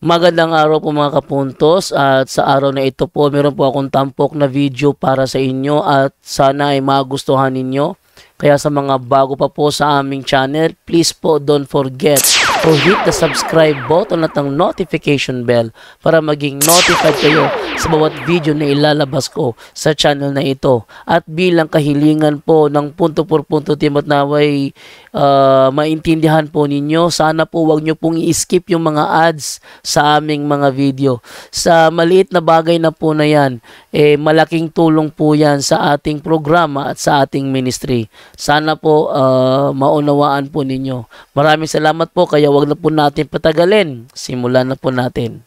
Magandang araw po mga kapuntos, at sa araw na ito po meron po akong tampok na video para sa inyo at sana ay magustuhan ninyo. Kaya sa mga bago pa po sa aming channel, please po don't forget to hit the subscribe button at ang notification bell para maging notified kayo sa bawat video na ilalabas ko sa channel na ito. At bilang kahilingan po ng punto por punto team at naway maintindihan po ninyo, sana po wag nyo pong i-skip yung mga ads sa aming mga video. Sa maliit na bagay na po na yan, malaking tulong po yan sa ating programa at sa ating ministry. Sana po maunawaan po ninyo. Maraming salamat po, kaya wag na po natin patagalin. Simulan na po natin.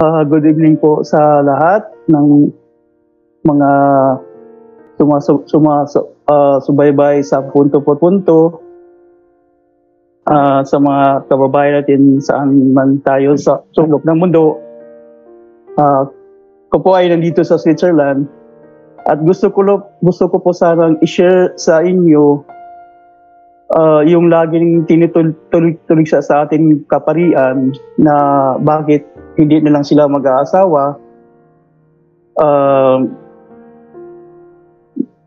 Good evening po sa lahat ng mga subaybay sa punto por punto, sa mga kababayan natin saan man tayo sa sulok ng mundo. Ko po ay nandito sa Switzerland at gusto ko po sanang i-share sa inyo yung laging tinutuloy sa ating kaparian na bakit hindi na lang sila mag-aasawa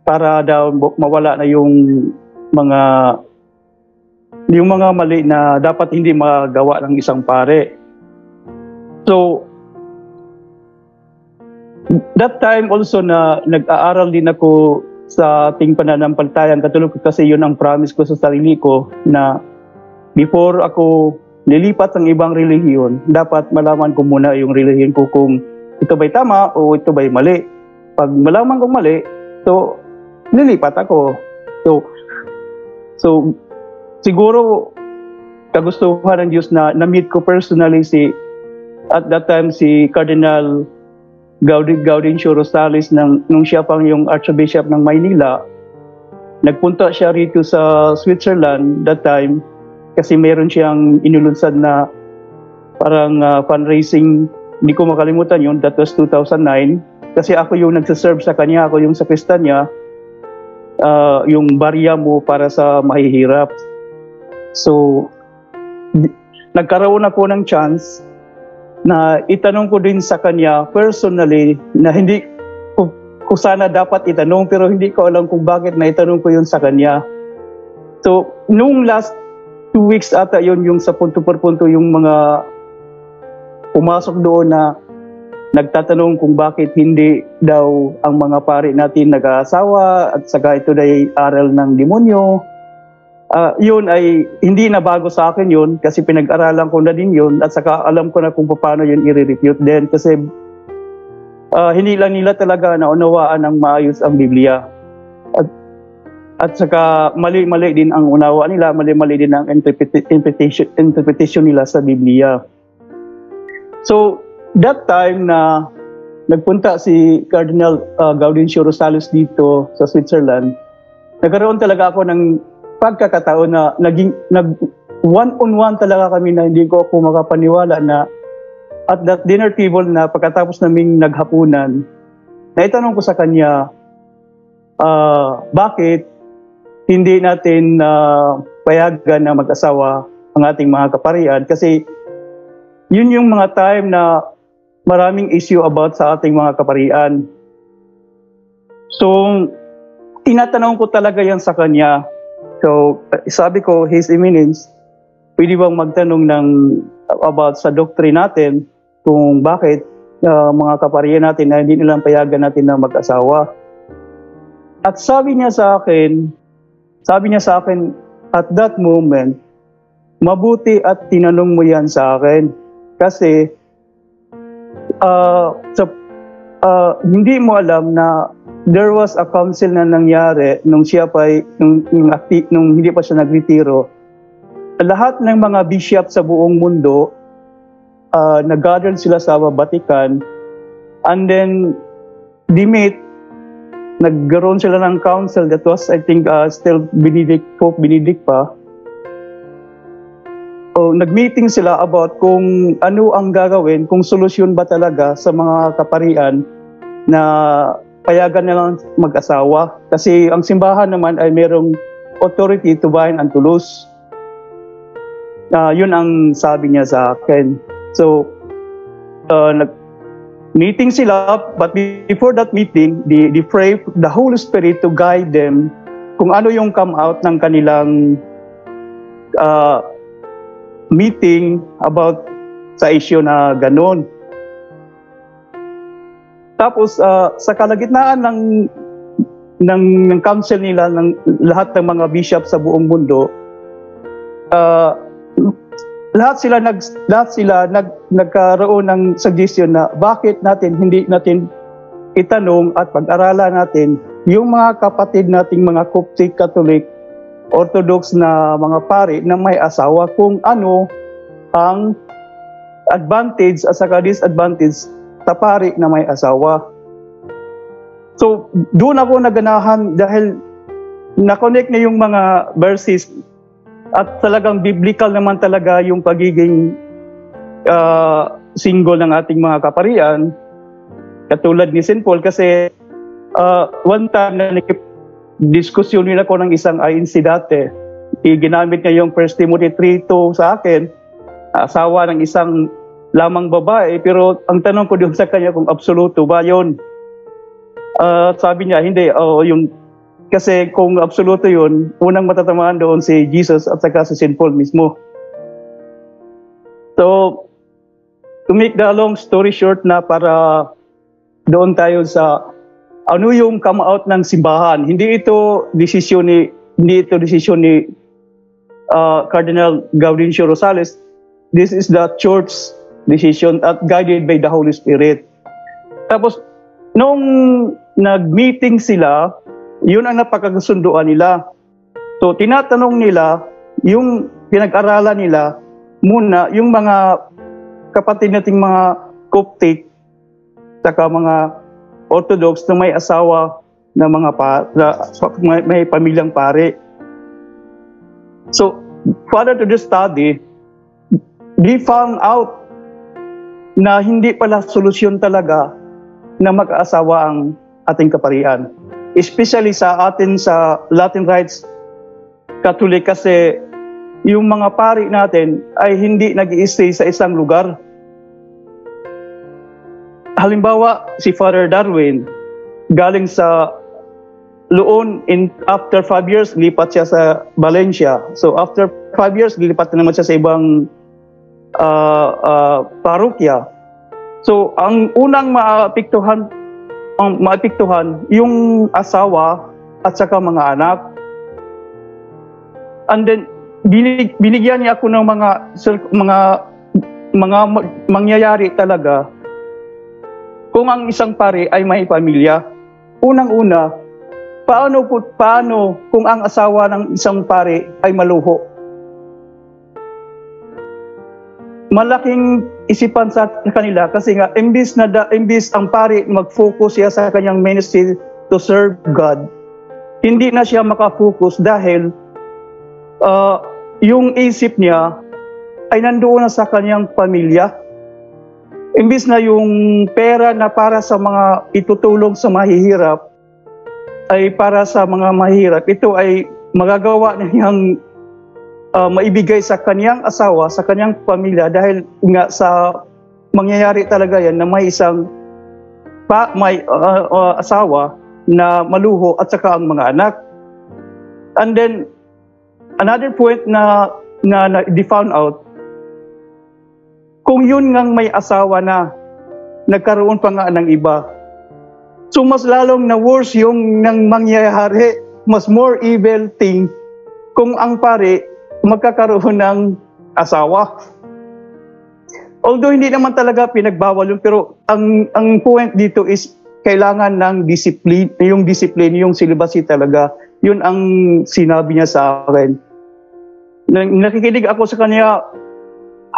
para daw mawala na yung mga mali na dapat hindi magawa ng isang pare. So that time also na nag-aaral din ako sa ating pananampalatayang Katoliko, kasi yun ang promise ko sa sarili ko na before ako lilipat ng ibang relihiyon, dapat malaman ko muna yung relihiyon ko kung ito ba'y tama o ito ba'y mali. Pag malaman kong mali, so lilipat ako. So siguro kagustuhan ng Diyos na na-meet ko personally at that time si Cardinal Gaudencio Rosales nung siya pang yung Archbishop ng Maynila. Nagpunta siya rito sa Switzerland that time kasi meron siyang inulunsad na parang fundraising. Hindi ko makalimutan yun. That was 2009. Kasi ako yung nagsaserve sa kanya. Ako yung sakristan niya. Yung barya mo para sa mahihirap. So, nagkaroon ako ng chance na itanong ko din sa kanya personally na hindi ko sana dapat itanong, pero hindi ko alam kung bakit na itanong ko yun sa kanya. So, nung last 2 weeks ata yun, yung sa punto por punto, yung mga pumasok doon na nagtatanong kung bakit hindi daw ang mga pari natin nag-aasawa at saka ito ay aral ng demonyo. Yun ay hindi na bago sa akin yun kasi pinag-aralan ko na din yun at saka alam ko na kung paano yun i-refute din kasi hindi lang nila talaga naunawaan ng maayos ang Biblia. At saka mali-mali din ang unawa nila, mali-mali din ang interpretation nila sa Biblia. So, that time na nagpunta si Cardinal Gaudencio Rosales dito sa Switzerland, nagkaroon talaga ako ng pagkakataon na nag one-on-one talaga kami na hindi ko ako makapaniwala na at that dinner table na pagkatapos naming naghapunan, naitanong ko sa kanya, bakit hindi natin payagan na mag-asawa ang ating mga kaparian, kasi yun yung mga time na maraming issue about sa ating mga kaparian. So, tinatanong ko talaga yan sa kanya. So, sabi ko, His Eminence, pwede bang magtanong about sa doctrine natin kung bakit mga kaparian natin na hindi nilang payagan natin na mag-asawa. At sabi niya sa akin at that moment, mabuti at tinanong mo yan sa akin. Kasi hindi mo alam na there was a council na nangyari nung hindi pa siya nagretiro. Lahat ng mga bishop sa buong mundo, nag-gather sila sa Vatican, and then they meet. Nagkaroon sila ng council that was, I think, still Pope Benedict pa. So, nag-meeting sila about kung ano ang gagawin, kung solusyon ba talaga sa mga kaparian na payagan na lang mag-asawa. Kasi ang simbahan naman ay merong authority to bind and to loose. Yun ang sabi niya sa akin. So, meeting sila, but before that meeting, they pray the Holy Spirit to guide them kung ano yung come out ng kanilang meeting about sa issue na ganun. Tapos sa kalagitnaan ng council nila, ng lahat ng mga bishop sa buong mundo, lahat sila nagkaroon ng suggestion na bakit hindi natin itanong at pag-aralan natin yung mga kapatid nating mga Coptic, Catholic, Orthodox na mga pari na may asawa, kung ano ang advantage at saka disadvantage sa pari na may asawa. So, doon ako naganahan dahil na-connect na yung mga verses at talagang biblical naman talaga yung pagiging single ng ating mga kaparian. Katulad ni St. Paul, kasi one time na diskusyon nila ko ng isang INC dati, ginamit niya yung 1 Timothy 3:2 sa akin, asawa ng isang lamang babae, pero ang tanong ko doon sa kanya kung absoluto ba yun. Sabi niya, hindi, kasi kung absoluto yun, unang matatamaan doon si Jesus at saka si St. Paul mismo. So, to make the long story short na para doon tayo sa ano yung come out ng simbahan. Hindi ito desisyon ni Cardinal Gaudencio Rosales. This is the church decision at guided by the Holy Spirit. Tapos, nung nag-meeting sila, yun ang napagkasunduan nila. So, tinatanong nila, yung pinag-aralan nila, muna, yung mga kapatid nating mga Coptic, saka mga Orthodox na may asawa na may pamilyang pare. So, further to the study, they found out na hindi pala solusyon talaga na mag-aasawa ang ating kaparian. Especially sa atin sa Latin Rites Catholic, kasi yung mga pari natin ay hindi nag-i-stay sa isang lugar. Halimbawa, si Father Darwin, galing sa Loon, after 5 years, lipat siya sa Valencia. So after 5 years, lilipat na naman siya sa ibang parokya. So, ang unang maapektuhan yung asawa at saka mga anak. And then, binigyan niya ako ng mga mangyayari talaga kung ang isang pare ay may pamilya. Unang-una, paano kung ang asawa ng isang pare ay maluho? Malaking isipan sa kanila, kasi nga imbis ang pari mag-focus siya sa kanyang ministry to serve God, hindi na siya makafocus dahil yung isip niya ay nandoon na sa kanyang pamilya. Imbis na yung pera na para sa mga itutulong sa mahihirap ay para sa mga mahihirap, ito ay magagawa niyang maibigay sa kanyang asawa, sa kanyang pamilya, dahil nga sa mangyayari talaga yan na may isang asawa na maluho at saka ang mga anak. And then another point na they found out, kung yun ngang may asawa na, nagkaroon pa nga ng iba, so mas lalong na worse yung nang mangyayari, mas more evil thing kung ang pare magkakaroon ng asawa. Although hindi naman talaga pinagbawal yun, pero ang point dito is kailangan ng discipline, yung celibacy talaga. Yun ang sinabi niya sa akin. Nakikinig ako sa kanya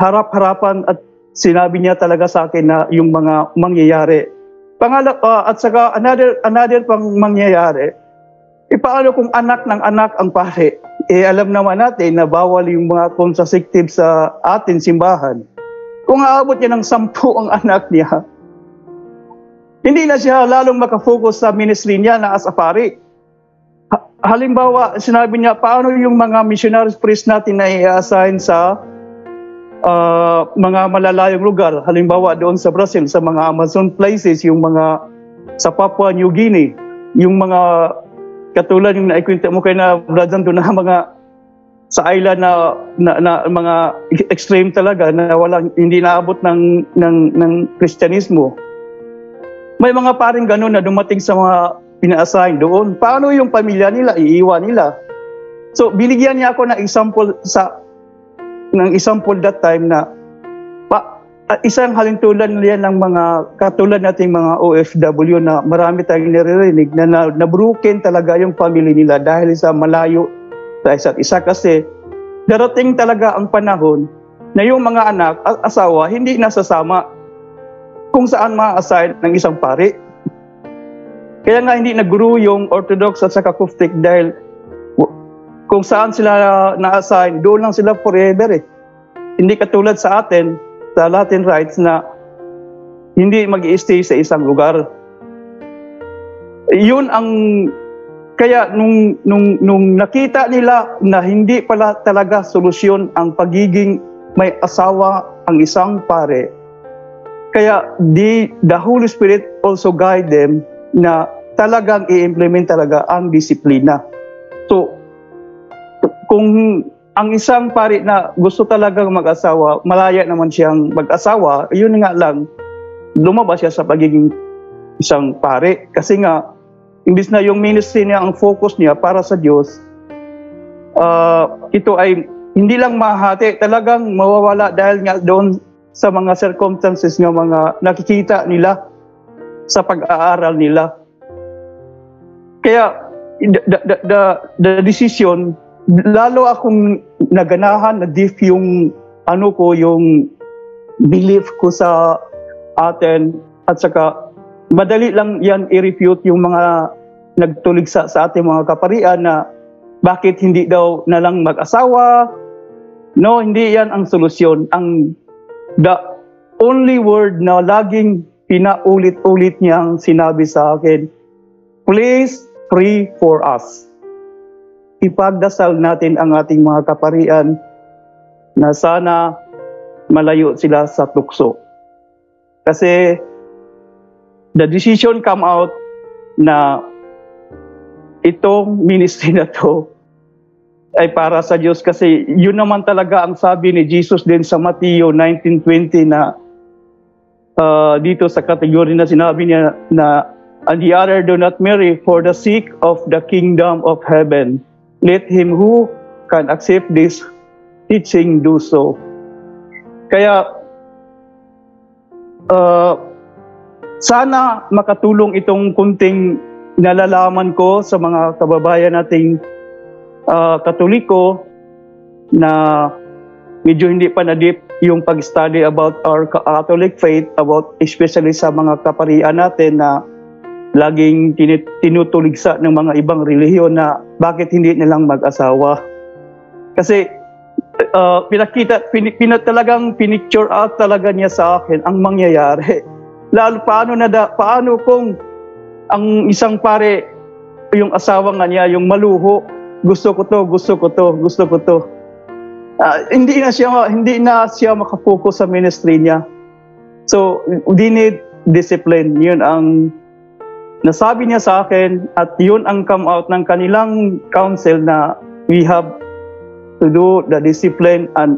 harap-harapan at sinabi niya talaga sa akin na yung mga mangyayari. At saka another pang mangyayari, paano kung anak ng anak ang pare? Alam naman natin na bawal yung mga contraceptive sa atin simbahan. Kung aabot niya ng 10 ang anak niya, hindi na siya lalong makafocus sa ministry niya na as a pari. Halimbawa, sinabi niya, paano yung mga missionaries priest natin na i-assign sa mga malalayong lugar? Halimbawa, doon sa Brazil, sa mga Amazon places, yung mga sa Papua New Guinea, yung mga katulad yung naikwenta mo kayo na Brother doon na mga sa island na mga extreme talaga na hindi naabot ng Kristyanismo. May mga paring gano'n na dumating sa mga pina-assign doon. Paano yung pamilya nila? Iiwan nila. So, binigyan niya ako ng example that time na isang halintulan niya ng mga katulad nating mga OFW na marami tayong naririnig na broken talaga yung family nila dahil sa malayo sa isa't isa, kasi darating talaga ang panahon na yung mga anak at asawa hindi nasasama kung saan ma-assign ng isang pari. Kaya nga hindi nag-grow yung Orthodox at saka Coptic dahil kung saan sila na-assign, doon lang sila forever eh. Hindi katulad sa atin, sa Latin rites na hindi mag-i-stay sa isang lugar. Yun ang kaya nung nakita nila na hindi pala talaga solusyon ang pagiging may asawa ang isang pare, kaya the Holy Spirit also guide them na talagang i-implement talaga ang disiplina. So, kung ang isang pare na gusto talagang mag-asawa, malaya naman siyang mag-asawa, yun nga lang, lumabas siya sa pagiging isang pare. Kasi nga, imbis na yung ministry niya, ang focus niya para sa Diyos, ito ay hindi lang mahati, talagang mawawala dahil nga doon sa mga circumstances ng mga nakikita nila sa pag-aaral nila. Kaya, the decision, lalo akong naganahan, na-diff yung yung belief ko sa atin, at saka madali lang yan i-refute yung mga nagtuligsa sa ating mga kaparian na bakit hindi daw na lang mag-asawa. No, hindi yan ang solusyon. The only word na laging pinaulit-ulit niyang sinabi sa akin, please pray for us. Ipagdasal natin ang ating mga kaparian na sana malayo sila sa tukso. Kasi the decision come out na itong ministry na to ay para sa Diyos, kasi yun naman talaga ang sabi ni Jesus din sa Mateo 19:20 na dito sa kategory na sinabi niya na, and the other do not marry for the sake of the kingdom of heaven. Let him who can accept this teaching do so. Kaya sana makatulong itong kunting nalalaman ko sa mga kababayan nating Katoliko na medyo hindi pa na-deep yung pag-study about our Catholic faith, about especially sa mga kaparian natin na laging tinutuligsa ng mga ibang relihiyon na bakit hindi nilang mag-asawa. Kasi talagang pinicture out talaga niya sa akin ang mangyayari. Lalo paano kung ang isang pare, yung asawa nga niya, yung maluho, gusto ko to. Hindi na siya makapokus sa ministry niya. So, we need discipline. Yun ang nasabi niya sa akin, at yun ang come out ng kanilang council na we have to do the discipline and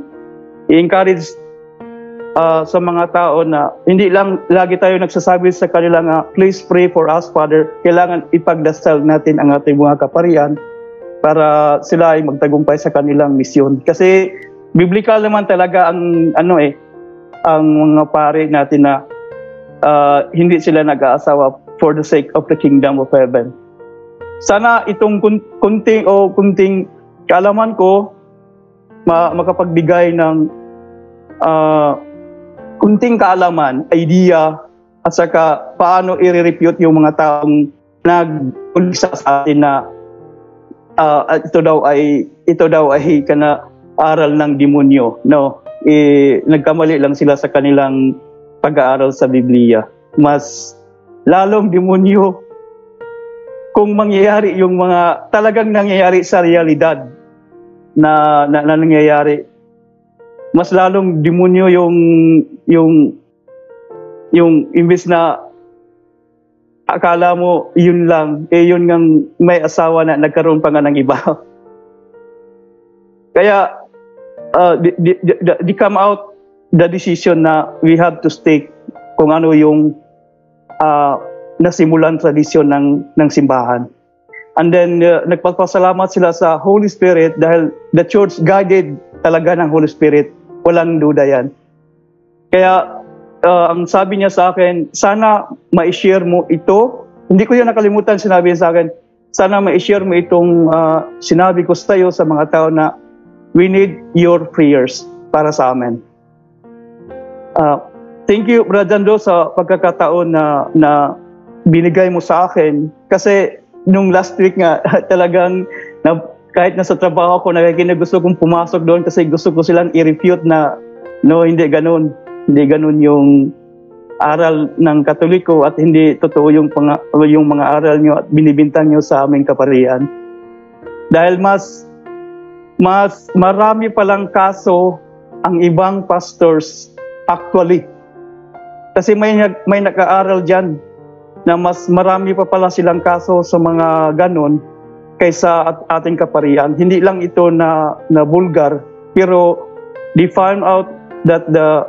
encourage sa mga tao na hindi lang lagi tayo nagsasabi sa kanila nga, please pray for us, Father. Kailangan ipagdasal natin ang ating mga kaparian para sila ay magtagumpay sa kanilang misyon. Kasi biblical naman talaga ang ang mga pare natin na hindi sila nag-aasawa for the sake of the kingdom of heaven. Sana itong kunting kaalaman ko makapagbigay ng kunting kaalaman, idea, at saka paano i-refute yung mga taong nag-ulisa sa atin na ito daw ay aral ng demonyo. No, nagkamali lang sila sa kanilang pag-aaral sa Biblia. Mas lalong demonyo kung mangyayari yung mga talagang nangyayari sa realidad na nangyayari. Mas lalong demonyo yung imbes na akala mo yun lang, yun ngang may asawa na nagkaroon pa nga ng iba. Kaya di come out the decision na we have to stake kung ano yung nasimulan tradisyon ng simbahan. And then nagpapasalamat sila sa Holy Spirit dahil the church guided talaga ng Holy Spirit. Walang duda yan. Kaya ang sabi niya sa akin, sana ma-share mo ito. Hindi ko yun nakalimutan, sinabi niya sa akin, sana ma-share mo itong sinabi ko sa iyo sa mga tao na we need your prayers para sa amin. Thank you, Brother Jando, sa pagkakataon na binigay mo sa akin. Kasi nung last week nga, talagang kahit nasa trabaho ko, gusto kong pumasok doon kasi gusto ko silang i-refute na no, hindi ganun. Hindi ganun yung aral ng Katoliko at hindi totoo yung mga aral nyo at binibintang nyo sa aming kaparian. Dahil mas marami palang kaso ang ibang pastors actually. Kasi may nag-aaral dyan na mas marami pa pala silang kaso sa mga ganon kaysa ating kaparian. Hindi lang ito na vulgar, pero they found out that the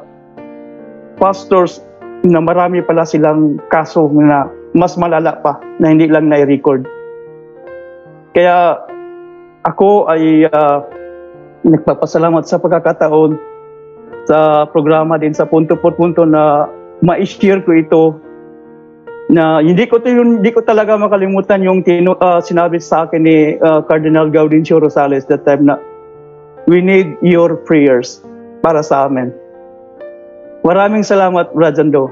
pastors na marami pala silang kaso na mas malala pa na hindi lang na-record. Kaya ako ay nagpapasalamat sa pagkakataon sa programa din sa Punto por Punto na ma-share ko ito na hindi ko talaga makalimutan yung sinabi sa akin ni Cardinal Gaudencio Rosales that time na we need your prayers para sa amin. Maraming salamat, Brother Jando.